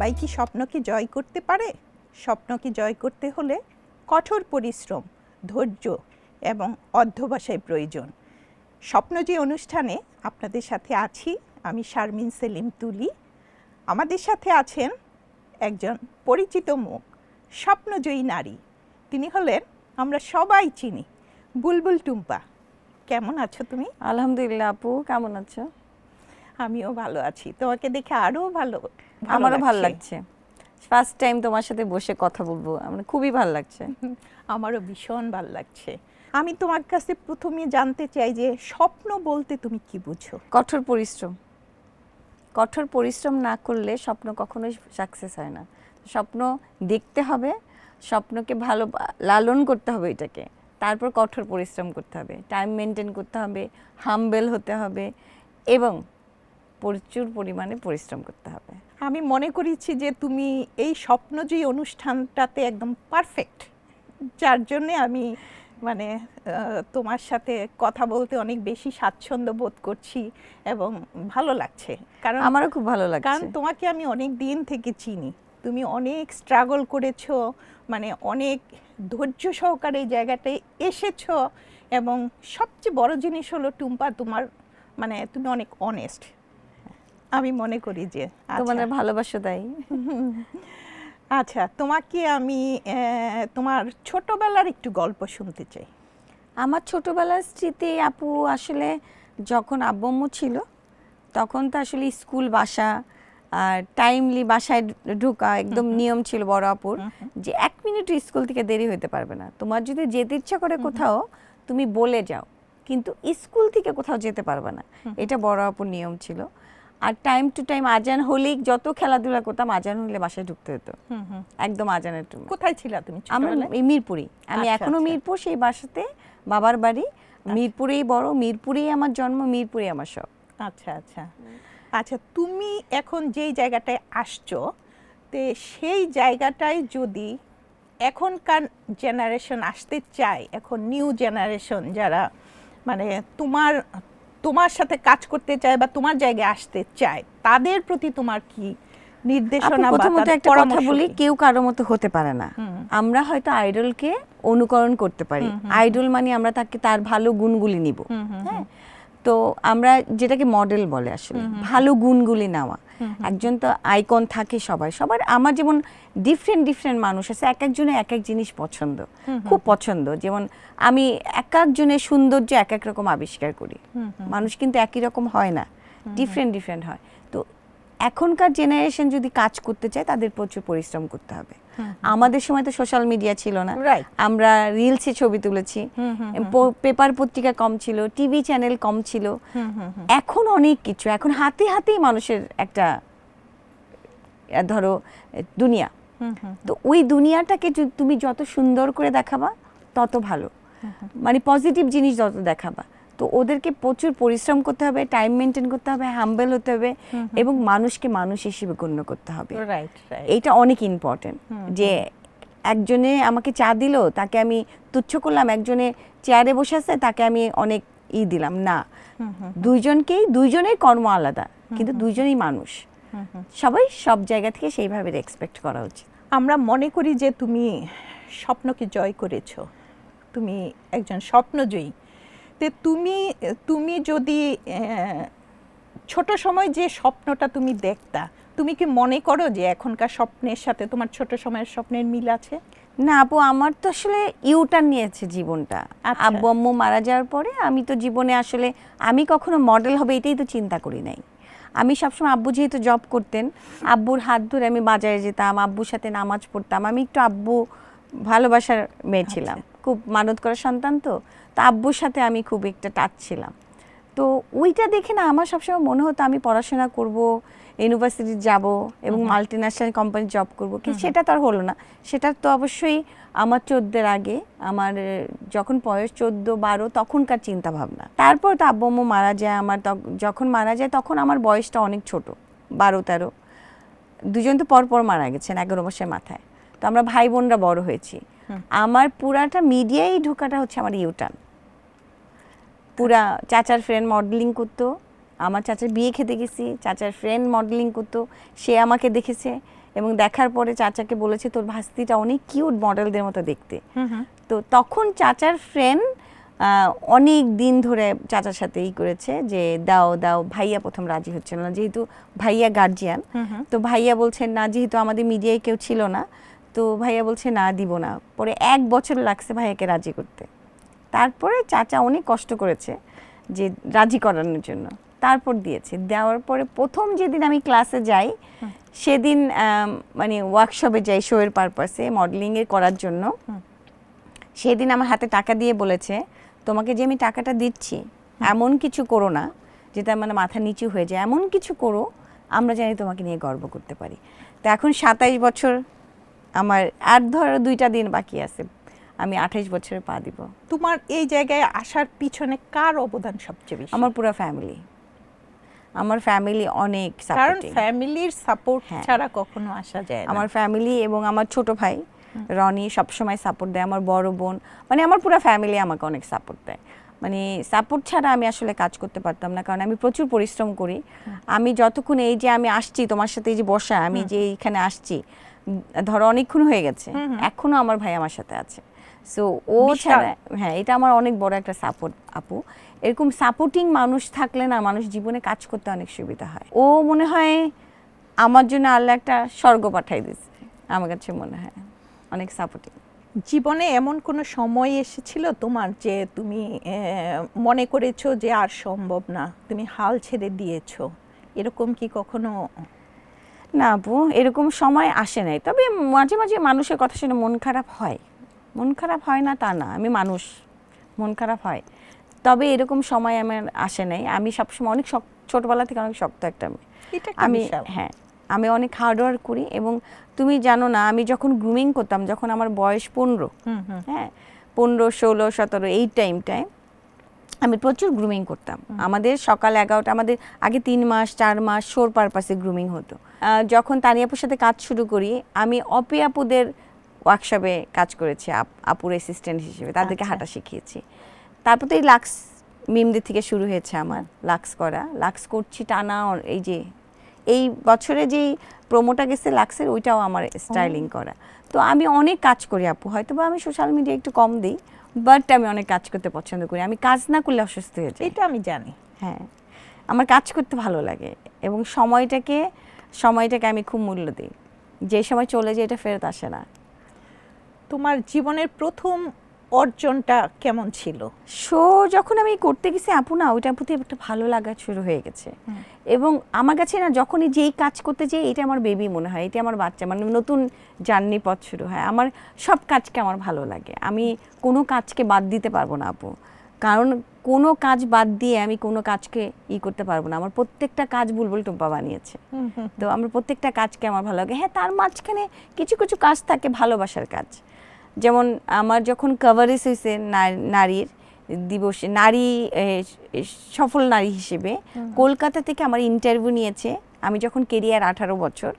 সবাই কি স্বপ্নকে জয় করতে পারে? স্বপ্নকে জয় করতে হলে কঠোর পরিশ্রম, ধৈর্য এবং অধ্যবসায় প্রয়োজন। স্বপ্ন যে অনুষ্ঠানে আপনাদের সাথে আছি আমি শারমিন সেলিম তুলি। আমাদের সাথে আছেন একজন পরিচিত মুখ, স্বপ্নজয়ী নারী। তিনি হলেন, আমরা সবাই চিনি, বুলবুল টুম্পা। কেমন আছো তুমি? আলহামদুলিল্লাহ আপু, কেমন আছো? আমিও ভালো আছি। তোমাকে দেখে আরো ভালো আমারও ভালো লাগছে। ফার্স্ট টাইম তোমার সাথে বসে কথা বলবো, আমার খুবই ভালো লাগছে। আমারও ভীষণ ভালো লাগছে। আমি তোমার কাছে প্রথমে জানতে চাই যে স্বপ্ন বলতে তুমি কি বুঝো? কঠোর পরিশ্রম। কঠোর পরিশ্রম না করলে স্বপ্ন কখনোই সাকসেস হয় না। স্বপ্ন দেখতে হবে, স্বপ্নকে ভালো লালন করতে হবে এটাকে, তারপর কঠোর পরিশ্রম করতে হবে, টাইম মেনটেন করতে হবে, হাম্বেল হতে হবে এবং প্রচুর পরিমাণে পরিশ্রম করতে হবে। আমি মনে করেছি যে তুমি এই স্বপ্নজয়ী অনুষ্ঠানটাতে একদম পারফেক্ট, যার জন্যে আমি মানে তোমার সাথে কথা বলতে অনেক বেশি স্বাচ্ছন্দ্য বোধ করছি এবং ভালো লাগছে। কারণ আমারও খুব ভালো লাগছে, কারণ তোমাকে আমি অনেক দিন থেকে চিনি। তুমি অনেক স্ট্রাগল করেছো, মানে অনেক ধৈর্য সহকারে এই জায়গাটায় এসেছো এবং সবচেয়ে বড় জিনিস হলো টুম্পা, তোমার মানে তুমি অনেক অনেস্ট, আমি মনে করি যে। তোমাদের ভালোবাসা তাই। আচ্ছা, তোমাকে আমি তোমার ছোটবেলার একটু গল্প শুনতে চাই। আমার ছোটবেলার স্মৃতি আপু, আসলে যখন আব্বু আম্মু ছিল তখন তো আসলে স্কুল বাসা আর টাইমলি বাসায় ঢোকা একদম নিয়ম ছিল বড় আপুর, যে 1 মিনিট স্কুল থেকে দেরি হতে পারবে না। তোমার যদি যেতে ইচ্ছা করে কোথাও, তুমি বলে যাও, কিন্তু স্কুল থেকে কোথাও যেতে পারবে না, এটা বড় আপুর নিয়ম ছিল। আর টাইম টু টাইম আজান হলেই যত খেলাধুলা করতাম, আজান হলে বাসায় ঢুকতে হতো একদম আজানের টাইমে। কোথায় ছিলা তুমি? আমরা মিরপুরি, আমি এখনো মিরপুর, সেই বাসাতে বাবার বাড়ি মিরপুরেই বড়, মিরপুরেই আমার জন্ম, মিরপুরেই আমার সব। আচ্ছা আচ্ছা আচ্ছা, তুমি এখন যেই জায়গাটায় আসছো, তে সেই জায়গাটায় যদি এখনকার জেনারেশন আসতে চায়, এখন নিউ জেনারেশন যারা মানে তোমার সাথে কাজ করতে চায় বা তোমার জায়গায় আসতে চায়, তাদের প্রতি তোমার কি নির্দেশনা? প্রথমত একটা কথা বলি, কেউ কারো মতো হতে পারে না। আমরা হয়তো আইডলকে অনুকরণ করতে পারি, আইডল মানে আমরা তাকে তার ভালো গুণগুলি নিব। হ্যাঁ, তো আমরা যেটাকে মডেল বলে, আসলে ভালো গুণগুলি নেওয়া। একজন তো আইকন থাকে সবার। আমার যেমন ডিফারেন্ট মানুষ আছে, এক একজনের এক এক জিনিস পছন্দ, খুব পছন্দ। যেমন আমি এক একজনের সৌন্দর্য এক এক রকম আবিষ্কার করি। মানুষ কিন্তু একই রকম হয় না, ডিফারেন্ট হয়। তো এখনকার জেনারেশন যদি কাজ করতে চায়, তাদের প্রচুর পরিশ্রম করতে হবে। আমাদের সময় তো সোশ্যাল মিডিয়া ছিল না, আমরা রিলসে ছবি তুলেছি, পেপার পত্রিকা কম ছিল, টিভি চ্যানেল কম ছিল। এখন অনেক কিছু, এখন হাতেই মানুষের একটা ধরো দুনিয়া। তো ওই দুনিয়াটাকে তুমি যত সুন্দর করে দেখাবা তত ভালো, মানে পজিটিভ জিনিস যত দেখাবা। তো ওদেরকে প্রচুর পরিশ্রম করতে হবে, টাইম মেনটেন করতে হবে, হাম্বেল হতে হবে এবং মানুষকে মানুষ হিসেবে গণ্য করতে হবে। এইটা অনেক ইম্পর্টেন্ট। যে একজনে আমাকে চা দিল, তাকে আমি তুচ্ছ করলাম, একজনে চেয়ারে বসে আছে, তাকে আমি অনেক দিলাম না। দুইজনের কর্ম আলাদা, কিন্তু দুইজনেই মানুষ। সবাই সব জায়গা থেকে সেইভাবে এক্সপেক্ট করা উচিত। আমরা মনে করি যে তুমি স্বপ্নকে জয় করেছো, তুমি একজন স্বপ্নজয়ী। তে তুমি যদি ছোট সময় যে স্বপ্নটা তুমি দেখতা, তুমি কি মনে করো যে এখনকার স্বপ্নের সাথে তোমার ছোট সময়ের স্বপ্নের মিল আছে? না আপু, আমার তো আসলে ইউটার্ন নিয়েছে জীবনটা। আব্বু আম্মু মারা যাওয়ার পরে আমি তো জীবনে আসলে আমি কখনো মডেল হবে এটাই তো চিন্তা করি নাই। আমি সবসময়, আব্বু যেহেতু জব করতেন, আব্বুর হাত ধরে আমি বাজারে যেতাম, আব্বুর সাথে নামাজ পড়তাম। আমি একটু আব্বু ভালোবাসার মেয়ে ছিলাম, খুব মানত করার সন্তান। তো আব্বুর সাথে আমি খুব একটা টাচ ছিলাম। তো ওইটা দেখে না আমার সবসময় মনে হতো আমি পড়াশোনা করব, ইউনিভার্সিটি যাব এবং মাল্টিন্যাশনাল কোম্পানি জব করব, কিন্তু সেটা তো আর হলো না। সেটা তো অবশ্যই আমার 14-এর আগে, আমার যখন বয়স 14-12 তখনকার চিন্তা ভাবনা। তারপর তো আব্বু আম্মু মারা যায়। আমার যখন মারা যায় তখন আমার বয়সটা অনেক ছোট, 12-13। দুজন তো পরপর মারা গেছেন 11 মাসের মাথায়। তো আমরা ভাই বোনরা বড় হয়েছি। আমার পুরাটা মিডিয়ায় ঢোকাটা হচ্ছে আমার ইউটার্ন। পুরা চাচার ফ্রেন্ড মডেলিং করতো, আমার চাচার বিয়ে খেতে গেছি, চাচার ফ্রেন্ড মডেলিং করতো, সে আমাকে দেখেছে এবং দেখার পরে চাচাকে বলেছে তোর ভাস্তিটা অনেক কিউট মডেলদের মতো দেখতে। তো তখন চাচার ফ্রেন্ড অনেক দিন ধরে চাচার সাথে করেছে যে দাও দাও, ভাইয়া প্রথম রাজি হচ্ছিল না, যেহেতু ভাইয়া গার্জিয়ান। তো ভাইয়া বলছেন না, যেহেতু আমাদের মিডিয়ায় কেউ ছিল না, তো ভাইয়া বলছে না দিব না। পরে 1 বছর লাগছে ভাইয়াকে রাজি করতে। তারপরে চাচা অনেক কষ্ট করেছে যে রাজি করানোর জন্য, তারপর দিয়েছে। দেওয়ার পরে প্রথম যেদিন আমি ক্লাসে যাই সেদিন মানে ওয়ার্কশপে যাই শোয়ের পারপাসে মডেলিংয়ের করার জন্য। সেদিন আমার হাতে টাকা দিয়ে বলেছে তোমাকে যে আমি টাকাটা দিচ্ছি এমন কিছু করো না যেটা মানে মাথা নিচু হয়ে যায়, এমন কিছু করো আমরা জানি তোমাকে নিয়ে গর্ব করতে পারি। তো এখন 27 বছর আমার, আর ধরো 2টা দিন বাকি আছে, আমি 28 বছরে পা দিব। তোমার এই জায়গায় আসার পিছনে কার অবদান সবচেয়ে বেশি? আমার পুরো ফ্যামিলি, আমার ফ্যামিলি অনেক কারণ সাপোর্টিং। ফ্যামিলির সাপোর্ট হ্যাঁ। ছাড়া কখনো আসা যায় না। আমার ফ্যামিলি এবং আমার ছোট ভাই রনি সবসময় সাপোর্ট দেয়, আমার বড় বোন, মানে আমার পুরো ফ্যামিলি আমাকে অনেক সাপোর্ট দেয়। মানে সাপোর্ট ছাড়া আমি আসলে কাজ করতে পারতাম না, কারণ আমি প্রচুর পরিশ্রম করি। আমি যতক্ষণ এই যে আমি আসছি তোমার সাথে, এই যে বসা, আমি যে এইখানে আসছি ধরো অনেকক্ষণ হয়ে গেছে, এখনো আমার ভাই আমার সাথে আছে। সো ও ছাড়া, হ্যাঁ, এটা আমার অনেক বড় একটা সাপোর্ট আপু। এরকম সাপোর্টিং মানুষ থাকলে না মানুষ জীবনে কাজ করতে অনেক সুবিধা হয়। ও মনে হয় আমার জন্য আল্লাহ একটা স্বর্গ পাঠাই দিয়েছে, আমার কাছে মনে হয় অনেক সাপোর্টিং। জীবনে এমন কোনো সময় এসেছিল তোমার যে তুমি মনে করেছো যে আর সম্ভব না, তুমি হাল ছেড়ে দিয়েছো, এরকম কি কখনো? না আপু, এরকম সময় আসে নাই, তবে মাঝে মাঝে মানুষের কথা শুনে মন খারাপ হয়। মন খারাপ হয় না তা না, আমি মানুষ, মন খারাপ হয়, তবে এরকম সময় আমার আসে নাই। আমি সবসময় অনেক ছোটবেলা থেকে অনেক শক্ত একটা মেয়ে। আমি, হ্যাঁ, আমি অনেক হার্ডওয়ার্ক করি। এবং তুমি জানো না, আমি যখন গ্রুমিং করতাম, যখন আমার বয়স 15, হ্যাঁ 15, 16, 17 এই টাইমটায় আমি প্রচুর গ্রুমিং করতাম। আমাদের সকাল 11টা, আমাদের আগে 3 মাস 4 মাস শোর পারপাসে গ্রুমিং হতো। যখন তানিয়াপুর সাথে কাজ শুরু করি, আমি অপি আপুদের ওয়ার্কশপে কাজ করেছি আপুর অ্যাসিস্ট্যান্ট হিসেবে, তাদেরকে হাঁটা শিখিয়েছি। তারপর তো এই লাক্স মিমদের থেকে শুরু হয়েছে আমার লাক্স করা। লাক্স করছি টানা, এই যে এই বছরে যেই প্রোমোটা গেছে লাক্সের, ওইটাও আমার স্টাইলিং করা। তো আমি অনেক কাজ করি আপু, হয়তো বা আমি সোশ্যাল মিডিয়া একটু কম দিই, বাট আমি অনেক কাজ করতে পছন্দ করি। আমি কাজ না করলে অসুস্থ হয়ে যাই। এটা আমি জানি। হ্যাঁ, আমার কাজ করতে ভালো লাগে এবং সময়টাকে আমি খুব মূল্য দিই। যে সময় চলে যায় এটা ফেরত আসে না। তোমার জীবনের প্রথম অর্জনটা কেমন ছিল? শো যখন আমি করতে গেছি আপু, না ওইটার প্রতি একটা ভালো লাগা শুরু হয়ে গেছে। এবং আমার কাছে না, যখনই যেই কাজ করতে যাই, এটা আমার বেবি মনে হয়, এটা আমার বাচ্চা, মানে নতুন জার্নি পথ শুরু হয়। আমার সব কাজকে আমার ভালো লাগে, আমি কোনো কাজকে বাদ দিতে পারবো না আপু, কারণ কোনো কাজ বাদ দিয়ে আমি কোনো কাজকে করতে পারবো না। আমার প্রত্যেকটা কাজ বুলবুল টুম্পা বানিয়েছে, তো আমার প্রত্যেকটা কাজকে আমার ভালো লাগে। হ্যাঁ, তার মাঝখানে কিছু কিছু কাজ থাকে ভালোবাসার কাজ, যেমন আমার যখন কভারেজ হয়েছে নারীর দিবসে, নারী সফল নারী হিসেবে কলকাতা থেকে আমার ইন্টারভিউ নিয়েছে। আমি যখন কেরিয়ার 18 বছর,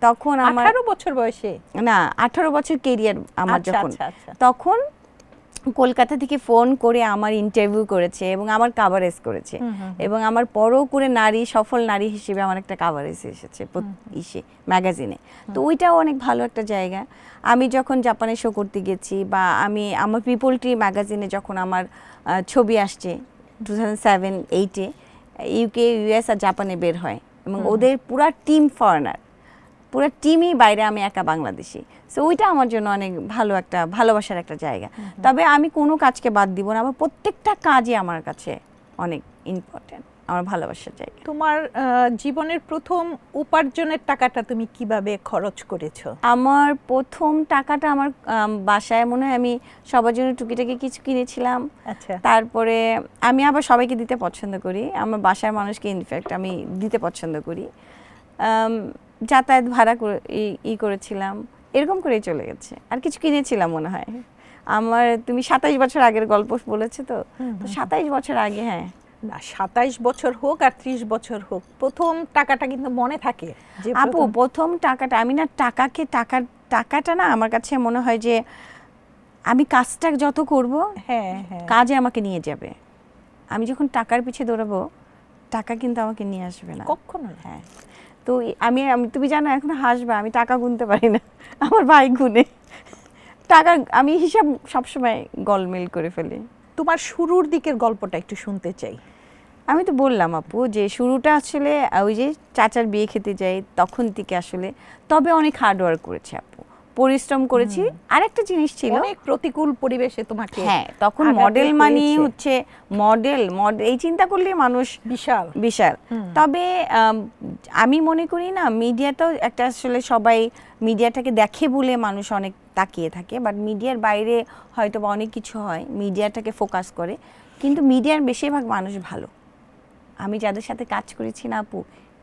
তখন আমার 18 বছর বয়সে, না 18 বছর কেরিয়ার আমার যখন, তখন কলকাতা থেকে ফোন করে আমার ইন্টারভিউ করেছে এবং আমার কাভারেজ করেছে। এবং আমার পরও করে নারী সফল নারী হিসেবে আমার একটা কাভারেজ এসেছে ম্যাগাজিনে। তো ওইটাও অনেক ভালো একটা জায়গা। আমি যখন জাপানে শো করতে গেছি, বা আমার পিপল ট্রি ম্যাগাজিনে যখন আমার ছবি আসছে 2007-8-এ, ইউকে, ইউএস আর জাপানে বের হয়, এবং ওদের পুরা টিম ফরেনার, পুরো টিমই বাইরে, আমি একা বাংলাদেশি। সো ওইটা আমার জন্য অনেক ভালো একটা ভালোবাসার একটা জায়গা। তবে আমি কোনো কাজকে বাদ দিব না, আমার প্রত্যেকটা কাজই আমার কাছে অনেক ইম্পর্টেন্ট, আমার ভালোবাসার জায়গা। তোমার জীবনের প্রথম উপার্জনের টাকাটা তুমি কিভাবে খরচ করেছো? আমার প্রথম টাকাটা আমার বাসায় মনে হয় আমি সবার জন্য টুকিটাকি কিছু কিনেছিলাম। আচ্ছা। তারপরে আমি আবার সবাইকে দিতে পছন্দ করি, আমার বাসার মানুষকে ইনফ্যাক্ট আমি দিতে পছন্দ করি। যাতায়াত ভাড়া করেছিলাম, এরকম করেই চলে গেছে। আর কিছু কিনেছিলাম মনে হয় আমার, তুমি 27 বছর আগের গল্প বলেছো, তো 27 বছর আগে। হ্যাঁ, না 27 বছর হোক আর 30 বছর হোক, প্রথম টাকাটা কিন্তু মনে থাকে যে আপু প্রথম টাকাটা, আমি না টাকাটা না আমার কাছে মনে হয় যে আমি কাজটা যত করব, হ্যাঁ, কাজে আমাকে নিয়ে যাবে। আমি যখন টাকার পিছে দৌড়াবো, টাকা কিন্তু আমাকে নিয়ে আসবে না কখনো। হ্যাঁ, তো তো আমি আমি তুমি জানো এখন হাসবা, আমি টাকা গুনতে পারি না, আমার ভাই গুনে টাকা, আমি হিসাব সবসময় গলমেল করে ফেলি। তোমার শুরুর দিকের গল্পটা একটু শুনতে চাই। আমি তো বললাম আপু যে শুরুটা আসলে ওই যে চাচার বিয়ে খেতে যাই তখন থেকে আসলে, তবে অনেক হার্ড ওয়ার্ক করেছি আপু, পরিশ্রম করেছি। আরেকটা জিনিস ছিল, অনেক প্রতিকূল পরিবেশে তোমাকে হ্যাঁ তখন আগাতে মডেল মানে হয়েছে। হচ্ছে মডেল মডেল এই চিন্তা করলে মানুষ বিশাল বিশাল। তবে আমি মনে করি না মিডিয়াটাও একটা, আসলে সবাই মিডিয়াটাকে দেখে বলে মানুষ অনেক তাকিয়ে থাকে, বাট মিডিয়ার বাইরে হয়তো বা অনেক কিছু হয়, মিডিয়াটাকে ফোকাস করে, কিন্তু মিডিয়ার বেশিরভাগ মানুষ ভালো। আমি যাদের সাথে কাজ করেছি না আপু,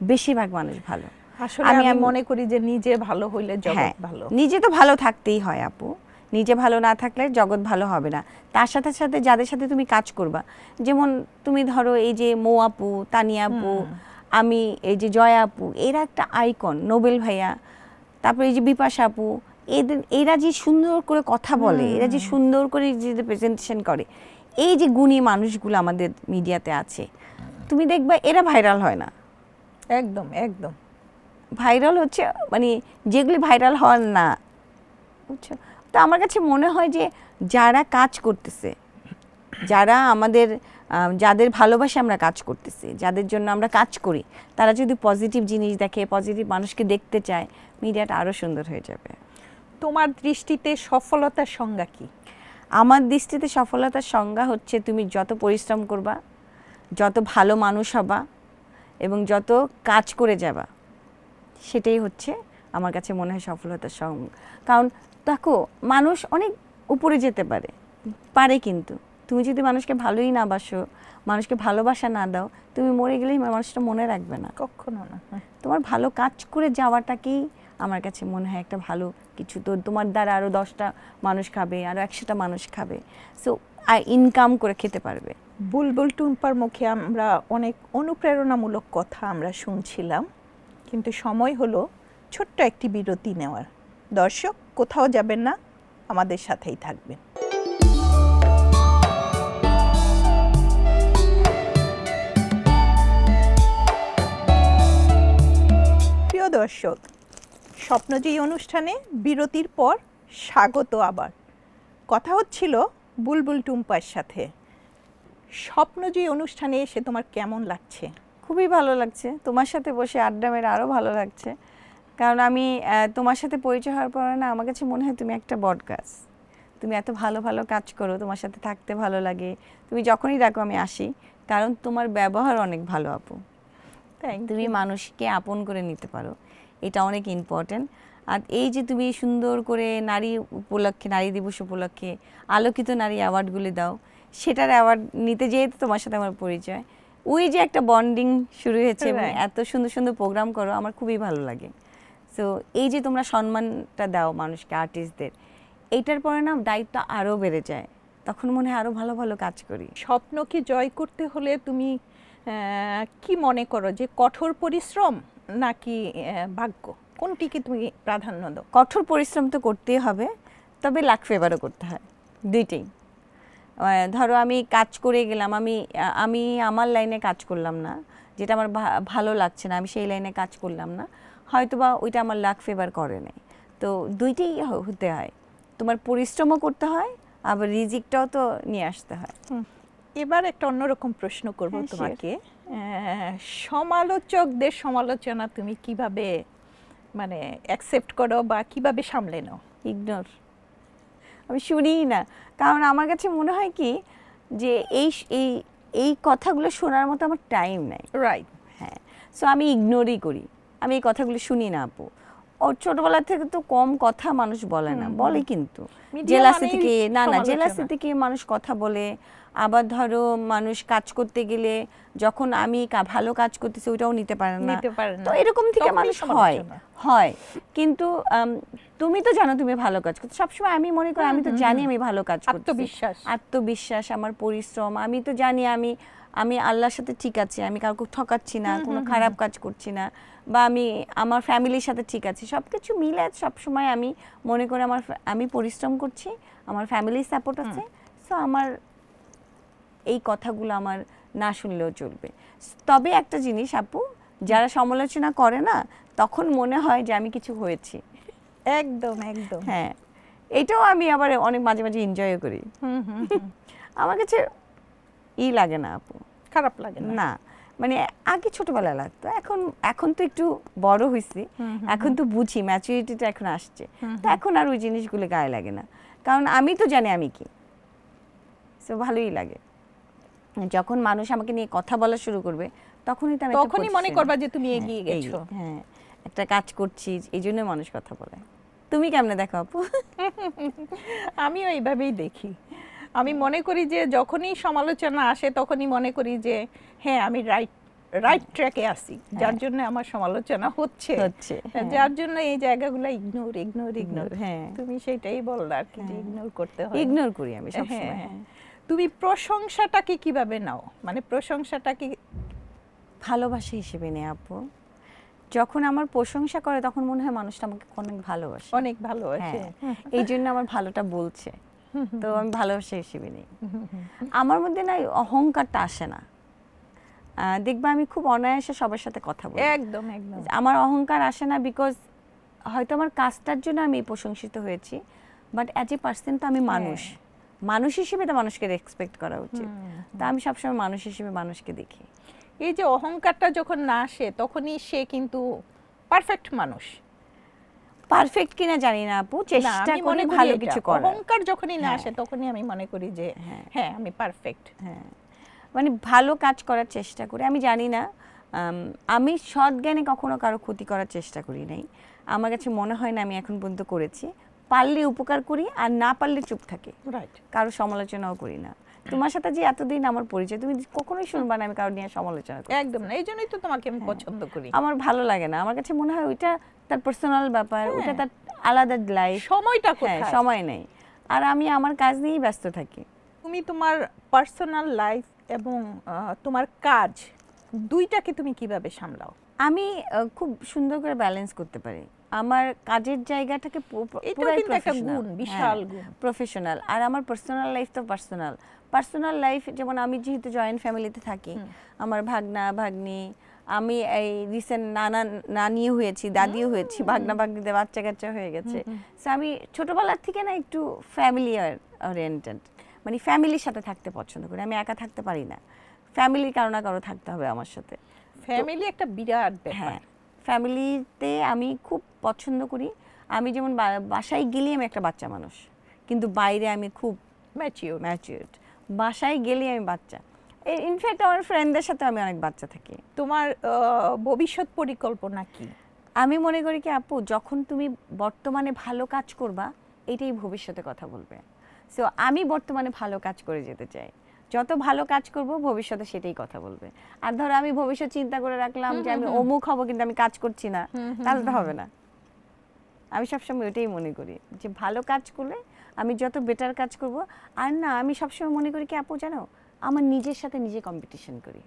বেশিরভাগ মানুষ ভালো। আসলে আমি মনে করি যে নিজে ভালো হইলে জগৎ ভালো। নিজে তো ভালো থাকতেই হয় আপু, নিজে ভালো না থাকলে জগৎ ভালো হবে না। তার সাথে সাথে যাদের সাথে তুমি কাজ করবা, যেমন তুমি ধরো এই যে মৌ আপু, তানিয়া আপু, আমি এই যে জয়া আপু, এরা একটা আইকন, নোবেল ভাইয়া, তারপরে এই যে বিপাশা আপু, এরা যে সুন্দর করে কথা বলে, এরা যে সুন্দর করে যে প্রেজেন্টেশন করে, এই যে গুণী মানুষগুলো আমাদের মিডিয়াতে আছে, তুমি দেখবা এরা ভাইরাল হয় না। একদম একদম ভাইরাল হচ্ছে মানে যেগুলি ভাইরাল হওয়ার না, বুঝছো? তো আমার কাছে মনে হয় যে যারা কাজ করতেছে, যারা আমাদের যাদের ভালোবাসে আমরা কাজ করতেছি, যাদের জন্য আমরা কাজ করি, তারা যদি পজিটিভ জিনিস দেখে, পজিটিভ মানুষকে দেখতে চায়, মিডিয়াটা আরও সুন্দর হয়ে যাবে। তোমার দৃষ্টিতে সফলতার সংজ্ঞা কি? আমার দৃষ্টিতে সফলতার সংজ্ঞা হচ্ছে তুমি যত পরিশ্রম করবা, যত ভালো মানুষ হবা এবং যত কাজ করে যাবা, সেটাই হচ্ছে আমার কাছে মনে হয় সফলতার সংজ্ঞা। কারণ দেখো মানুষ অনেক উপরে যেতে পারে পারে, কিন্তু তুমি যদি মানুষকে ভালোই না বাসো, মানুষকে ভালোবাসা না দাও, তুমি মরে গেলেই মানুষটা মনে রাখবে না, কখনো না। তোমার ভালো কাজ করে যাওয়াটাকেই আমার কাছে মনে হয় একটা ভালো কিছু। তো তোমার দ্বারা আরও 10টা মানুষ খাবে, আরও 100টা মানুষ খাবে, সো ইনকাম করে খেতে পারবে। বুলবুল টুম্পার মুখে আমরা অনেক অনুপ্রেরণামূলক কথা আমরা শুনছিলাম, কিন্তু সময় হলো ছোট্ট একটি বিরতি নেওয়ার। দর্শক কোথাও যাবেন না, আমাদের সাথেই থাকবেন। প্রিয় দর্শক, স্বপ্নজয়ী অনুষ্ঠানে বিরতির পর স্বাগত আবার। কথা হচ্ছিল বুলবুল টুম্পার সাথে। স্বপ্নজয়ী অনুষ্ঠানে এসে তোমার কেমন লাগছে? খুবই ভালো লাগছে, তোমার সাথে বসে আড্ডা মেরে আরও ভালো লাগছে। কারণ আমি তোমার সাথে পরিচয় হওয়ার পরে না, আমার কাছে মনে হয় তুমি একটা বট গাছ, তুমি এত ভালো ভালো কাজ করো, তোমার সাথে থাকতে ভালো লাগে, তুমি যখনই ডাকো আমি আসি, কারণ তোমার ব্যবহার অনেক ভালো আপু। তুমি মানুষকে আপন করে নিতে পারো, এটা অনেক ইম্পর্ট্যান্ট। আর এই যে তুমি সুন্দর করে নারী উপলক্ষে, নারী দিবস উপলক্ষে আলোকিত নারী অ্যাওয়ার্ডগুলি দাও, সেটার অ্যাওয়ার্ড নিতে যেয়ে তোমার সাথে আমার পরিচয়, ওই যে একটা বন্ডিং শুরু হয়েছে এবং এত সুন্দর সুন্দর প্রোগ্রাম করো, আমার খুবই ভালো লাগে। সো এই যে তোমরা সম্মানটা দাও মানুষকে, আর্টিস্টদের, এইটার পরে না দায়িত্ব আরও বেড়ে যায়, তখন মনে হয় আরও ভালো ভালো কাজ করি। স্বপ্নকে জয় করতে হলে তুমি কি মনে করো যে কঠোর পরিশ্রম নাকি ভাগ্য, কোনটিকে তুমি প্রাধান্য দাও? কঠোর পরিশ্রম তো করতেই হবে, তবে লাক ফেভারও করতে হয়, দুইটাই। ধরো আমি কাজ করে গেলাম, আমি আমার লাইনে কাজ করলাম না, যেটা আমার ভালো লাগছে না, আমি সেই লাইনে কাজ করলাম না, হয়তোবা ওইটা আমার লাক ফেভার করে নাই। তো দুইটাই হতে হয়, তোমার পরিশ্রমও করতে হয়, আবার রিজিকটাও তো নিয়ে আসতে হয়। এবার একটা অন্যরকম প্রশ্ন করব তোমাকে। সমালোচকদের সমালোচনা তুমি কিভাবে মানে অ্যাকসেপ্ট করো বা কিভাবে সামলে নাও? ইগনোর, আমি শুনিই না, কারণ আমার কাছে মনে হয় কি যে এই এই এই কথাগুলো শোনার মতো আমার টাইম নাই। রাইট, হ্যাঁ, সো আমি ইগনোরই করি, আমি এই কথাগুলো শুনি না আপু। ও ছোটবেলা থেকে তো কম কথা মানুষ বলে না, বলে কিন্তু জেলাসি থেকে, না না জেলাসি থেকে মানুষ কথা বলে। আবার ধরো মানুষ কাজ করতে গেলে যখন আমি ভালো কাজ করতেছি ওইটাও নিতে পারে না, তো এরকম থেকে মানুষ হয়। কিন্তু তুমি তো জানো তুমি ভালো কাজ করছো, সবসময় আমি মনে করি আমি তো জানি আমি ভালো কাজ করছি, আত্মবিশ্বাস, আমার পরিশ্রম, আমি তো জানি আমি আল্লাহর সাথে ঠিক আছি, আমি কাউকে ঠকাচ্ছি না, কোনো খারাপ কাজ করছি না, বা আমি আমার ফ্যামিলির সাথে ঠিক আছি, সব কিছু মিলে সবসময় আমি মনে করি আমি পরিশ্রম করছি, আমার ফ্যামিলির সাপোর্ট আছে, সো আমার এই কথাগুলো আমার না শুনলেও চলবে। তবে একটা জিনিস আপু, যারা সমালোচনা করে না তখন মনে হয় যে আমি কিছু হয়েছি। একদম একদম। হ্যাঁ, এটাও আমি আবার অনেক মাঝে মাঝে এনজয় করি। আমার কাছে লাগে না আপু, খারাপ লাগে না? না, মানে আগে ছোটবেলায় লাগতো, এখন তো একটু বড় হয়েছি, এখন তো বুঝি, ম্যাচুরিটিটা এখন আসছে, তো এখন আর ওই জিনিসগুলো গায়ে লাগে না, কারণ আমি তো জানি আমি কি। সো ভালোই লাগে যখন মানুষ আমাকে নিয়ে কথা বলা শুরু করবে, তখনই তো আমি তখনই মনে করবা যে তুমি এগিয়ে গেছো। হ্যাঁ, একটা কাজ করছি, এই জন্য মানুষ কথা বলে। তুমি কেমনে দেখো আপু? আমিও এইভাবেই দেখি। আমি মনে করি যে যখনই সমালোচনা আসে তখনই মনে করি যে হ্যাঁ আমি রাইট ট্র্যাকে আছি, যার জন্য আমার সমালোচনা হচ্ছে, যার জন্য এই জায়গাগুলো ইগনোর। হ্যাঁ, তুমি সেটাই বললে আর কি, যে ইগনোর করতে হয়। ইগনোর করি আমি সবসময়। হ্যাঁ। তুমি প্রশংসাটাকে কিভাবে নাও, মানে প্রশংসাটাকে? ভালোবাসা হিসেবে নেই আপু। যখন আমার প্রশংসা করে তখন মনে হয় মানুষটা আমাকে অনেক ভালোবাসে, অনেক ভালোবাসে, এই জন্য আমার ভালোটা বলছে, তো আমি ভালোবাসা হিসেবে নেই। আমার মধ্যে না অহংকারটা আসে না, দেখবা আমি খুব অনায়াসে সবার সাথে কথা বলি। একদম একদম। আমার অহংকার আসে না, বিকজ হয়তো আমার কাজটার জন্য আমি প্রশংসিত হয়েছি, বাট অ্যাজ এ পার্সন তো আমি মানুষ হিসেবে তো মানুষকে রেসপেক্ট করা উচিত। তা আমি সবসময় মানুষ হিসেবে মানুষকে দেখি। এই যে অহংকারটা যখন না আসে তখনই সে কিন্তু পারফেক্ট মানুষ। পারফেক্ট কিনা জানি না আপু, চেষ্টা করি ভালো কিছু করার। অহংকার যখনই না আসে তখনই আমি মনে করি যে হ্যাঁ আমি পারফেক্ট। হ্যাঁ, মানে ভালো কাজ করার চেষ্টা করি। আমি জানি না, আমি সৎ জ্ঞানে কখনো কারো ক্ষতি করার চেষ্টা করি নাই। আমার কাছে মনে হয় না আমি এখন পর্যন্ত করেছি। পারলে উপকার করি, আর না পারলে চুপ থাকি, রাইট। কারো সমালোচনাও করি না। তোমার সাথে যে এতদিন আমার পরিচয়, তুমি কখনোই শুনবা না আমি কারো নিয়ে সমালোচনা করি। একদম না, এই জন্যই তো তোমাকে আমি পছন্দ করি। আমার ভালো লাগে না, আমার কাছে মনে হয় ওইটা তার পার্সোনাল ব্যাপার, ওটা তার আলাদা লাইফ, সময়টা কোথায়? সময় নেই, আর আমি আমার কাজ নিয়েই ব্যস্ত থাকি। তুমি তোমার পার্সোনাল লাইফ এবং তোমার কাজ দুইটাকে তুমি কিভাবে সামলাও? আমি খুব সুন্দর করে ব্যালেন্স করতে পারি। আমার কাজের জায়গাটাকে পুরাই গুণ, বিশাল গুণ, প্রফেশনাল, আর আমার পার্সোনাল লাইফ তো পার্সোনাল লাইফ। যেমন আমি যেহেতু জয়েন্ট ফ্যামিলিতে থাকি, আমার ভাগনা ভাগ্নি, আমি এই রিসেন্ট নানিও হয়েছি, দাদিও হয়েছি, ভাগনা ভাগ্নিদের বাচ্চা কাচ্চা হয়ে গেছে। সো আমি ছোটবেলার থেকে না একটু ফ্যামিলি ওরিয়েন্টেড, মানে ফ্যামিলির সাথে থাকতে পছন্দ করি। আমি একা থাকতে পারি না, ফ্যামিলির কারো না কারো থাকতে হবে আমার সাথে। ফ্যামিলি একটা বিরাট ব্যাপার। হ্যাঁ, ফ্যামিলিতে আমি খুব পছন্দ করি। আমি যেমন বাসায় গেলে আমি একটা বাচ্চা মানুষ, কিন্তু বাইরে আমি খুব ম্যাচিউরড। বাসায় গেলে আমি বাচ্চা। ইনফ্যাক্ট আমার ফ্রেন্ডদের সাথে আমি অনেক বাচ্চা থাকি। তোমার ভবিষ্যৎ পরিকল্পনা কি? আমি মনে করি কি আপু, যখন তুমি বর্তমানে ভালো কাজ করবা, এটাই ভবিষ্যতে কথা বলবে। সো আমি বর্তমানে ভালো কাজ করে যেতে চাই। যত ভালো কাজ করব ভবিষ্যতে সেটাই কথা বলবে। আর ধরো আমি ভবিষ্যৎ চিন্তা করে রাখলাম যে আমি অমুক হব, কিন্তু আমি কাজ করছি না, তাহলে তো হবে না। আমি সবসময় ওইটাই মনে করি যে ভালো কাজ করলে আমি যত বেটার কাজ করব। আর না, আমি সবসময় মনে করি কি আপু জানো, আমার নিজের সাথে নিজে কম্পিটিশন করি।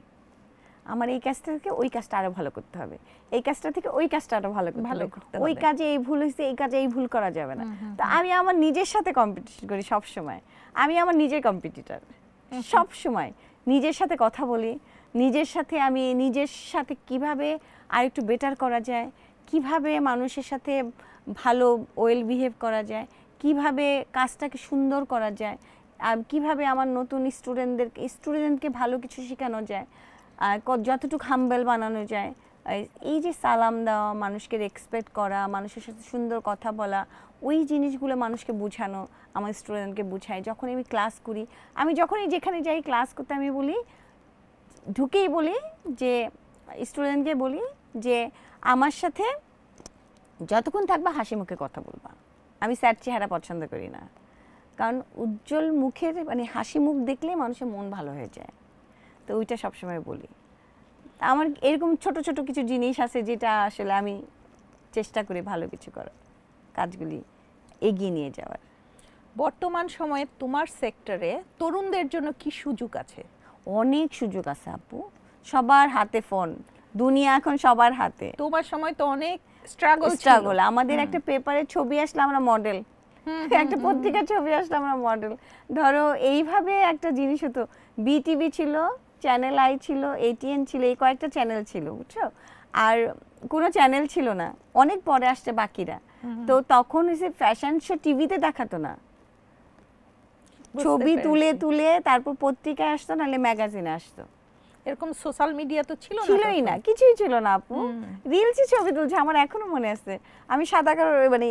আমার এই কাজটা থেকে ওই কাজটা আরো ভালো করতে হবে, এই কাজটা থেকে ওই কাজটা আরো ভালো করতে হবে, ওই কাজে এই ভুল হয়েছে, এই কাজে এই ভুল করা যাবে না। তো আমি আমার নিজের সাথে কম্পিটিশন করি সব সময়। আমি আমার নিজের কম্পিটিটর, সব সময় নিজের সাথে কথা বলি, নিজের সাথে কিভাবে আর একটু বেটার করা যায়, কিভাবে মানুষের সাথে ভালো ওয়েল বিহেভ করা যায়, কিভাবে কাজটাকে সুন্দর করা যায়, কিভাবে আমার নতুন স্টুডেন্টকে ভালো কিছু শেখানো যায়, যতটুকু হাম্বেল বানানো যায়। এই যে সালাম দেওয়া, মানুষকে রেসপেক্ট করা, মানুষের সাথে সুন্দর কথা বলা, ওই জিনিসগুলো মানুষকে বোঝানো, আমার স্টুডেন্টকে বোঝাই। যখন আমি ক্লাস করি, আমি যখনই যেখানে যাই ক্লাস করতে, আমি ঢুকেই বলি যে স্টুডেন্টকে বলি যে আমার সাথে যতক্ষণ থাকবা হাসি মুখে কথা বলবা। আমি স্যাড চেহারা পছন্দ করি না, কারণ উজ্জ্বল মুখের মানে হাসি মুখ দেখলে মানুষের মন ভালো হয়ে যায়। তো ওইটা সবসময় বলি। আমার এরকম ছোট ছোট কিছু জিনিস আছে যেটা আসলে আমি চেষ্টা করি ভালো কিছু করার, কাজগুলি এগিয়ে নিয়ে যাওয়ার। বর্তমান সময়ে তোমার সেক্টরে তরুণদের জন্য কি সুযোগ আছে? অনেক সুযোগ আছে আপু, সবার হাতে ফোন, দুনিয়া এখন সবার হাতে। তোমার সময় তো অনেক স্ট্রাগল। আমাদের একটা পেপারে ছবি আসলে আমরা মডেল, একটা পত্রিকার ছবি আসলে আমরা মডেল। ধরো এইভাবে একটা জিনিস হতো, বিটিভি ছিল, চ্যানেল আই ছিল, এটিএন ছিল, এই কয়েকটা চ্যানেল ছিল, বুঝছো। আর কোনো চ্যানেল ছিল না, অনেক পরে আসছে বাকিরা। তো তখন হচ্ছে ফ্যাশন শো টিভিতে দেখাতো না, বুঝতে ছবি তুলে পেরেছি। তুলে তারপর পত্রিকায় আসতো, নাহলে ম্যাগাজিনে আসতো। এরকম সোশ্যাল মিডিয়া তো ছিল না ছিলই তখন। না, কিছুই ছিল না আপু। রিলসে ছবি তুলছে, আমার এখনো মনে আছে। আমি সাদা কালো মানে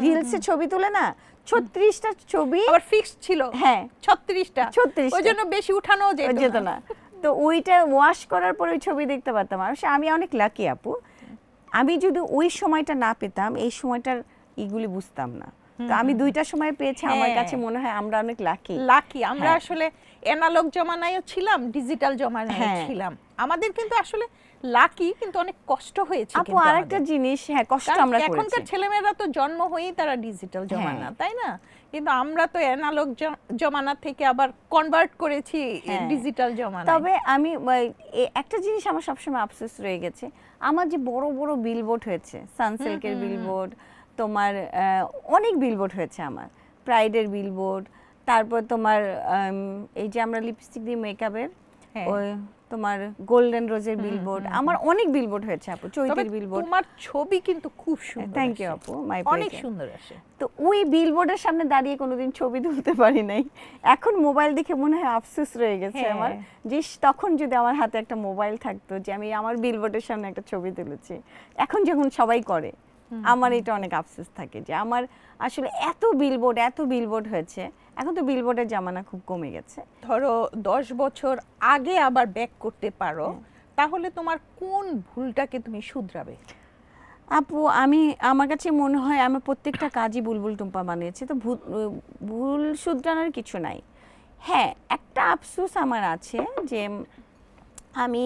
রিলসে ছবি তুলে না 36টা ছবি, আবার ফিক্সড ছিল। হ্যাঁ 36টা। 36টা। ওই জন্য বেশি উঠানো যেত না। তো ওইটা ওয়াশ করার পরে ওই ছবি দেখতে পারতাম। আর আমি অনেক লাকি আপু, আমি যদি ওই সময়টা না পেতাম এই সময়টার ইগুলি বুঝতাম না। তো আমি দুইটা সময় পেয়েছি, আমার কাছে মনে হয় আমরা অনেক লাকি। লাকি আমরা আসলে অ্যানালগ জমানায়ও ছিলাম, ডিজিটাল জমানায়ও হ্যাঁ। ছিলাম। আমাদের কিন্তু আসলে লাকি, কিন্তু অনেক কষ্ট হয়েছে আপু কিন্তু আরেকটা আমাদের। জিনিস, হ্যাঁ কষ্ট কারণ আমরা করেছি। এখনকার ছেলেমেয়েরা তো জন্ম হয়েই তারা ডিজিটাল জমানা, তাই না? কিন্তু আমরা তো অ্যানালগ জমানা থেকে আবার কনভার্ট করেছি হ্যাঁ। ডিজিটাল জমানায়। তবে আমি একটা জিনিস আমার সবসময় আফসোস রয়ে গেছে, আমার যে বড় বড় বিলবোর্ড হয়েছে, সানসিল্কের বিলবোর্ড, তোমার অনেক বিলবোর্ড হয়েছে আমার, প্রাইডের বিলবোর্ড, তারপর তোমার এই যে আমরা লিপস্টিক দিয়ে মেকআপের ওই তোমার গোল্ডেন রোজের বিলবোর্ড, আমার অনেক বিলবোর্ড হয়েছে আপু, চৈতের বিলবোর্ড। তোমার ছবি কিন্তু খুব সুন্দর। থ্যাংক ইউ আপু, মাই অনেক সুন্দর আসে। তো ওই বিলবোর্ডের সামনে দাঁড়িয়ে কোনোদিন ছবি তুলতে পারি নাই। এখন মোবাইল দেখে মনে হয় আফসোস রয়ে গেছে আমার, যে তখন যদি আমার হাতে একটা মোবাইল থাকতো, যে আমি আমার বিলবোর্ডের সামনে একটা ছবি তুলেছি। এখন যখন সবাই করে, আমার এটা অনেক আফসোস থাকে যে আমার আসলে এত বিলবোর্ড হয়েছে। এখন তো বিলবোর্ডের জামানা খুব কমে গেছে। ধরো 10 বছর আগে আবার ব্যাক করতে পারো, তাহলে তোমার কোন ভুলটাকে তুমি শুধরাবে? আপু আমার কাছে মনে হয় আমি প্রত্যেকটা কাজই বুলবুল টুম্পা বানিয়েছি, তো ভুল শুধরানোর কিছু নাই। হ্যাঁ একটা আফসোস আমার আছে যে আমি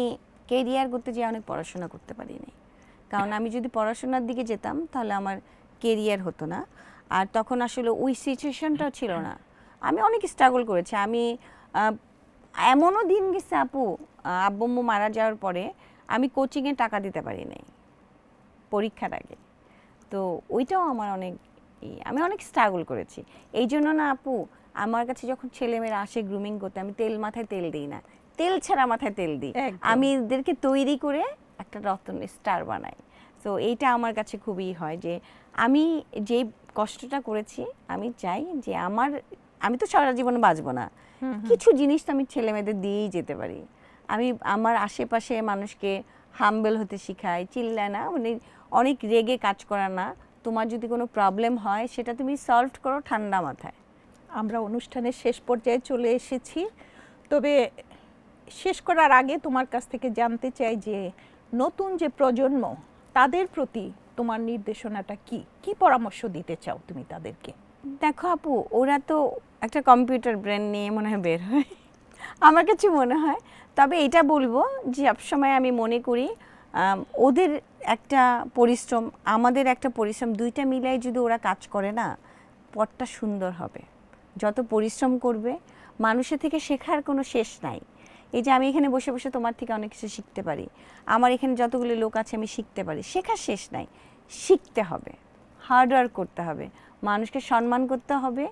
কেরিয়ার করতে যেয়ে অনেক পড়াশোনা করতে পারিনি, কারণ আমি যদি পড়াশোনার দিকে যেতাম তাহলে আমার কেরিয়ার হতো না। আর তখন আসলে ওই সিচুয়েশনটাও ছিল না। আমি অনেক স্ট্রাগল করেছি। আমি এমনও দিন গেছে আপু, আব্বু আম্মু মারা যাওয়ার পরে আমি কোচিংয়ে টাকা দিতে পারি নাই পরীক্ষার আগে। তো ওইটাও আমার অনেক আমি অনেক স্ট্রাগল করেছি। এই জন্য না আপু, আমার কাছে যখন ছেলেমেয়েরা আসে গ্রুমিং করতে, আমি মাথায় তেল দিই না, তেল ছাড়া মাথায় তেল দিই। আমি এদেরকে তৈরি করে একটা রতন স্টার বানাই। তো এইটা আমার কাছে খুবই হয় যে আমি যে কষ্টটা করেছি, আমি চাই যে আমি তো সারা জীবন বাঁচবো না, কিছু জিনিস তো আমি ছেলেমেয়েদের দিয়েই যেতে পারি। আমি আমার আশেপাশে মানুষকে হাম্বল হতে শিখাই, চিল্লায় না, মানে অনেক রেগে কাজ করা না। তোমার যদি কোনো প্রবলেম হয় সেটা তুমি সলভ করো ঠান্ডা মাথায়। আমরা অনুষ্ঠানের শেষ পর্যায়ে চলে এসেছি, তবে শেষ করার আগে তোমার কাছ থেকে জানতে চাই যে নতুন যে প্রজন্ম, তাদের প্রতি তোমার নির্দেশনাটা কি? কি পরামর্শ দিতে চাও তুমি তাদেরকে? দেখো আপু, ওরা তো একটা কম্পিউটার ব্রেন নিয়ে মনে হয় বের হয়, আমার কাছে মনে হয়। তবে এটা বলবো যে সবসময় আমি মনে করি ওদের একটা পরিশ্রম, আমাদের একটা পরিশ্রম, দুইটা মিলাই যদি ওরা কাজ করে না, পথটা সুন্দর হবে। যত পরিশ্রম করবে, মানুষের থেকে শেখার কোনো শেষ নাই। এই যে আমি এখানে বসে বসে তোমার থেকে অনেক কিছু শিখতে পারি, আমার এখানে যতগুলো লোক আছে আমি শিখতে পারি, শেখার শেষ নাই। শিখতে হবে, হার্ডওয়ার্ক করতে হবে, মানুষকে সম্মান করতে হবে,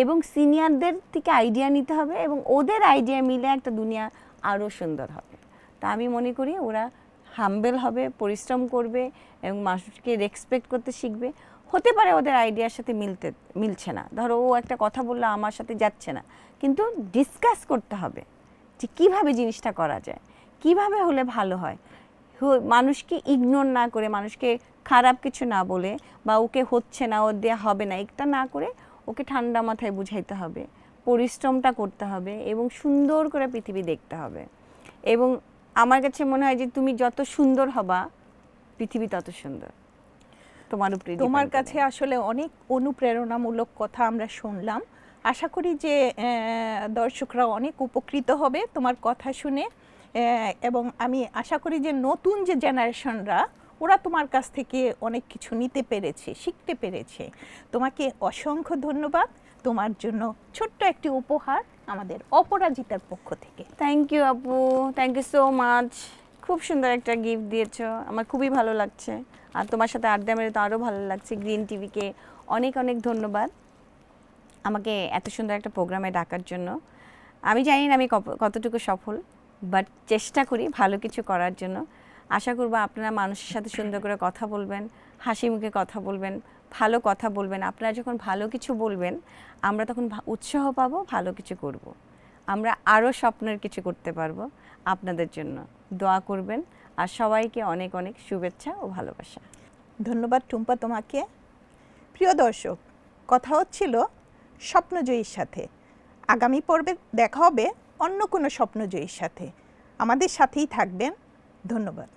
এবং সিনিয়রদের থেকে আইডিয়া নিতে হবে, এবং ওদের আইডিয়া মিলে একটা দুনিয়া আরও সুন্দর হবে। তা আমি মনে করি ওরা হাম্বেল হবে, পরিশ্রম করবে এবং মানুষকে রেসপেক্ট করতে শিখবে। হতে পারে ওদের আইডিয়ার সাথে মিলছে না, ধরো ও একটা কথা বললো আমার সাথে যাচ্ছে না, কিন্তু ডিসকাস করতে হবে যে কীভাবে জিনিসটা করা যায়, কিভাবে হলে ভালো হয়। মানুষকে ইগনোর না করে, মানুষকে খারাপ কিছু না বলে, বা ওকে হচ্ছে না, ওর দেওয়া হবে না, এটা না করে ওকে ঠান্ডা মাথায় বুঝাইতে হবে, পরিশ্রমটা করতে হবে, এবং সুন্দর করে পৃথিবী দেখতে হবে। এবং আমার কাছে মনে হয় যে তুমি যত সুন্দর হবা, পৃথিবী তত সুন্দর। তোমার কাছে আসলে অনেক অনুপ্রেরণামূলক কথা আমরা শুনলাম। আশা করি যে দর্শকরা অনেক উপকৃত হবে তোমার কথা শুনে, এবং আমি আশা করি যে নতুন যে জেনারেশনরা, ওরা তোমার কাছ থেকে অনেক কিছু নিতে পেরেছে, শিখতে পেরেছে। তোমাকে অসংখ্য ধন্যবাদ। তোমার জন্য ছোট্ট একটি উপহার আমাদের অপরাজিতার পক্ষ থেকে। থ্যাংক ইউ আপু, থ্যাংক ইউ সো মাচ। খুব সুন্দর একটা গিফট দিয়েছো, আমার খুবই ভালো লাগছে। আর তোমার সাথে আড্ডা মেরে তো আরও ভালো লাগছে। গ্রিন টিভিকে অনেক অনেক ধন্যবাদ আমাকে এত সুন্দর একটা প্রোগ্রামে ডাকার জন্য। আমি জানি না আমি কতটুকু সফল, বাট চেষ্টা করি ভালো কিছু করার জন্য। আশা করব আপনারা মানুষের সাথে সুন্দর করে কথা বলবেন, হাসি মুখে কথা বলবেন, ভালো কথা বলবেন। আপনারা যখন ভালো কিছু বলবেন আমরা তখন উৎসাহ পাবো, ভালো কিছু করব। আমরা আরও স্বপ্নের কিছু করতে পারবো। আপনাদের জন্য দোয়া করবেন, আর সবাইকে অনেক অনেক শুভেচ্ছা ও ভালোবাসা। ধন্যবাদ টুম্পা তোমাকে। প্রিয় দর্শক, কথা হচ্ছিল স্বপ্নজয়ীর সাথে। আগামী পর্বে দেখা হবে অন্য কোনো স্বপ্নজয়ীর সাথে। আমাদের সাথেই থাকবেন। ধন্যবাদ।